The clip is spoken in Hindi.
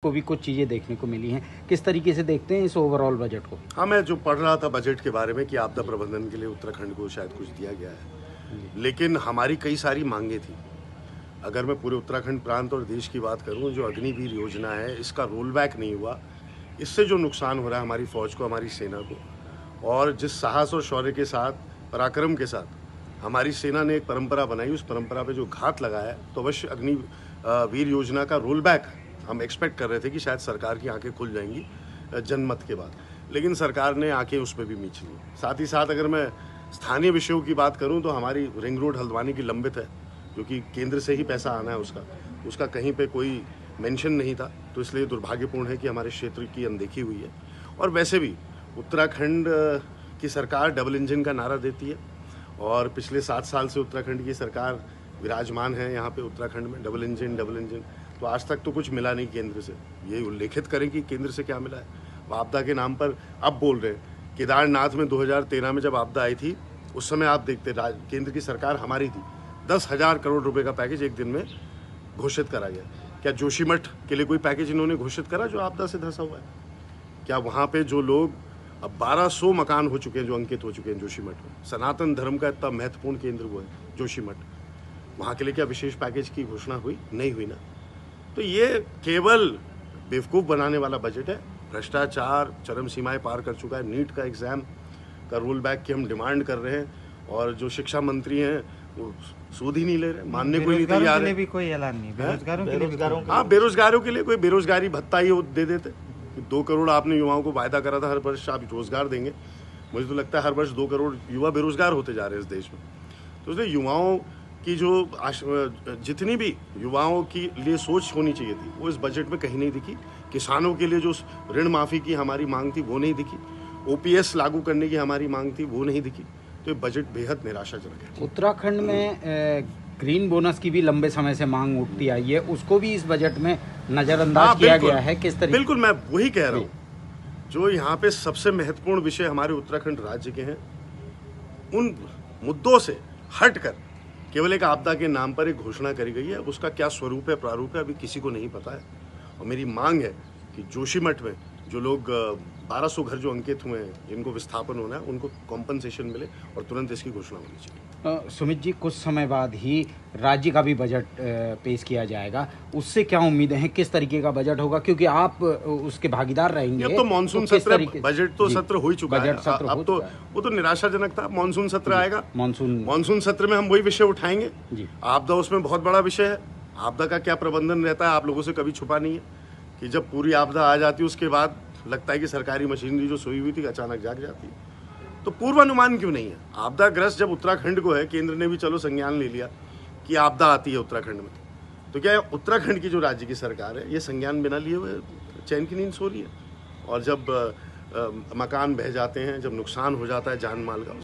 को भी कुछ चीज़ें देखने को मिली हैं। किस तरीके से देखते हैं इस ओवरऑल बजट को? हाँ, मैं जो पढ़ रहा था बजट के बारे में कि आपदा प्रबंधन के लिए उत्तराखंड को शायद कुछ दिया गया है, लेकिन हमारी कई सारी मांगे थी। अगर मैं पूरे उत्तराखंड प्रांत और देश की बात करूं, जो अग्निवीर योजना है इसका रोल बैक नहीं हुआ, इससे जो नुकसान हो रहा है हमारी फौज को, हमारी सेना को, और जिस साहस और शौर्य के साथ, पराक्रम के साथ हमारी सेना ने एक परंपरा बनाई, उस परंपरा पे जो घात लगा है, तो अवश्य अग्निवीर योजना का रोल बैक हम एक्सपेक्ट कर रहे थे कि शायद सरकार की आंखें खुल जाएंगी जनमत के बाद, लेकिन सरकार ने आंखें उस पर भी मीच ली। साथ ही साथ अगर मैं स्थानीय विषयों की बात करूं तो हमारी रिंग रोड हल्द्वानी की लंबित है, जो कि केंद्र से ही पैसा आना है उसका कहीं पे कोई मेंशन नहीं था, तो इसलिए दुर्भाग्यपूर्ण है कि हमारे क्षेत्र की अनदेखी हुई है। और वैसे भी उत्तराखंड की सरकार डबल इंजन का नारा देती है और पिछले 7 साल से उत्तराखंड की सरकार विराजमान है यहाँ पे उत्तराखंड में, डबल इंजन, तो आज तक तो कुछ मिला नहीं केंद्र से। ये उल्लेखित करें कि केंद्र से क्या मिला है। वो आपदा के नाम पर अब बोल रहे हैं। केदारनाथ में 2013 में जब आपदा आई थी, उस समय आप देखते केंद्र की सरकार हमारी थी, 10,000 करोड़ रुपए का पैकेज एक दिन में घोषित करा गया। क्या जोशीमठ के लिए कोई पैकेज इन्होंने घोषित करा जो आपदा से धंसा हुआ है? क्या वहाँ पे जो लोग, अब 1200 मकान हो चुके हैं जो अंकित हो चुके हैं जोशीमठ में, सनातन धर्म का इतना महत्वपूर्ण केंद्र वो है जोशीमठ, वहाँ के लिए क्या विशेष पैकेज की घोषणा हुई? नहीं हुई ना। तो ये केवल बेवकूफ़ बनाने वाला बजट है। भ्रष्टाचार चरम सीमाएं पार कर चुका है। नीट का एग्ज़ाम का रोल बैक की हम डिमांड कर रहे हैं, और जो शिक्षा मंत्री हैं वो सूद ही नहीं ले रहे, मानने को ही नहीं तैयार है। भी कोई ऐलान नहीं, बेरोजगारों के लिए कोई बेरोजगारी भत्ता ही दे देते। 2 करोड़ आपने युवाओं को वायदा करा था, हर वर्ष आप रोजगार देंगे। मुझे तो लगता है हर वर्ष 2 करोड़ युवा बेरोजगार होते जा रहे हैं इस देश में। तो इसलिए युवाओं की जो जितनी भी युवाओं की लिए सोच होनी चाहिए थी, वो इस बजट में कहीं नहीं दिखी। किसानों के लिए जो ऋण माफ़ी की हमारी मांग थी वो नहीं दिखी, ओपीएस लागू करने की हमारी मांग थी वो नहीं दिखी। तो ये बजट बेहद निराशाजनक है। उत्तराखंड में ग्रीन बोनस की भी लंबे समय से मांग उठती आई है, उसको भी इस बजट में नज़रअंदाज किया गया है। किस तरीके? बिल्कुल, मैं वही कह रहा हूँ। जो यहाँ पे सबसे महत्वपूर्ण विषय हमारे उत्तराखंड राज्य के हैं, उन मुद्दों से हटकर केवल एक आपदा के नाम पर एक घोषणा करी गई है। उसका क्या स्वरूप है, प्रारूप है, अभी किसी को नहीं पता है। और मेरी मांग है कि जोशीमठ में जो लोग 1200 घर जो अंकित हुए हैं, जिनको विस्थापन होना है, उनको कॉम्पनसेशन मिले और तुरंत इसकी घोषणा होनी चाहिए। सुमित जी, कुछ समय बाद ही राज्य का भी बजट पेश किया जाएगा, उससे क्या उम्मीदें हैं? किस तरीके का बजट होगा, क्योंकि आप उसके भागीदार रहेंगे? अब तो मानसून सत्र, बजट तो सत्र हो ही चुका है। अब तो वो तो निराशाजनक था। मानसून सत्र आएगा, मानसून सत्र में हम वही विषय उठाएंगे। आपदा उसमें बहुत बड़ा विषय है। आपदा का क्या प्रबंधन रहता है, आप लोगों से कभी छुपा नहीं है कि जब पूरी आपदा आ जाती है उसके बाद लगता है कि सरकारी मशीनरी जो सोई हुई थी अचानक जाग जाती है। तो पूर्वानुमान क्यों नहीं है? आपदाग्रस्त जब उत्तराखंड को है, केंद्र ने भी चलो संज्ञान ले लिया कि आपदा आती है उत्तराखंड में, तो क्या उत्तराखंड की जो राज्य की सरकार है ये संज्ञान बिना लिए हुए चैन की नींद सो रही है? और जब मकान बह जाते हैं, जब नुकसान हो जाता है जान माल का,